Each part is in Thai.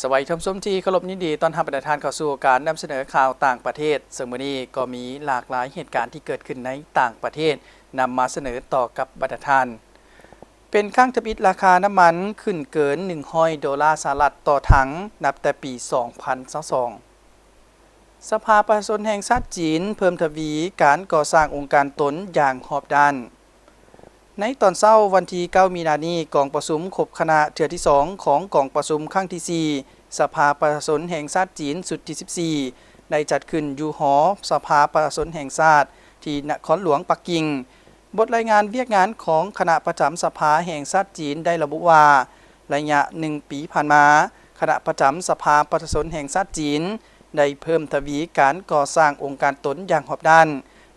สวัสดีท่านผู้ชมที่เคารพยินดีต้อนรับประธานเข้าสู่การนำเสนอข่าวต่างประเทศซึ่งมื้อนี้ก็มีหลากหลายเหตุการณ์ที่เกิดขึ้นในต่างประเทศนำมาเสนอต่อกับประธาน เป็นข้างทบิดราคาน้ำมันขึ้นเกิน$100ต่อถังนับแต่ปี 2022 สภาประชาชนแห่งชาติจีนเพิ่มทวีการก่อสร้างองค์การตนอย่างรอบด้านในตอนเช้าวันที่ 9 มีนาคมนี้กองประชุมครบคณะเทื่อที่ 2 ของกองประชุมครั้งที่ 4 สภาประชาชนแห่งชาติจีนสุดที่ 14 ได้จัดขึ้นอยู่หอสภาประชาชนแห่งชาติที่นครหลวงปักกิ่งบทรายงานเวียกงานของคณะประจำสภาแห่งชาติจีนได้ระบุว่าระยะ1 ปีผ่านมาคณะประจำสภาประชาชนแห่งชาติจีนได้เพิ่มทวีการก่อสร้างองค์การตนอย่างรอบด้าน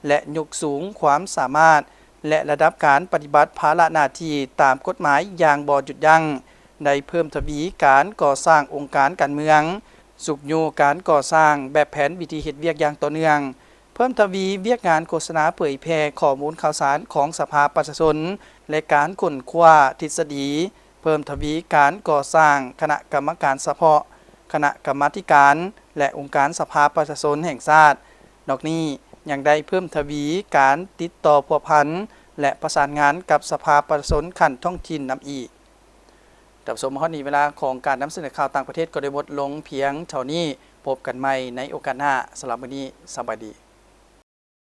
และยกสูงความสามารถและระดับการปฏิบัติภาระหน้าที่ตามกฎหมายอย่างบ่หยุดยั้งได้เพิ่มทวีการก่อสร้างองค์การการเมืองสุกอยู่การก่อสร้างแบบแผนวิธีเฮ็ดเวียกอย่างต่อเนื่องเพิ่มทวีเวียกงานโฆษณาเผยแพร่ข้อมูลข่าวสารของสภาประชาชนและการค้นคว้าทฤษฎีเพิ่มทวีการก่อสร้างคณะกรรมการเฉพาะคณะกรรมาธิการและองค์การสภาประชาชนแห่งชาตินอกนี้ยังได้เพิ่มทวีการติดต่อพัวพันและประสานงานกับสภาประชาชนขั้นท้องถิ่นนำอีกแต่สมฮอดนี้เวลาของการนำเสนอข่าวต่างประเทศก็ได้หมดลงเพียงเท่านี้พบกันใหม่ในโอกาสหน้าสำหรับวันนี้สวัสดี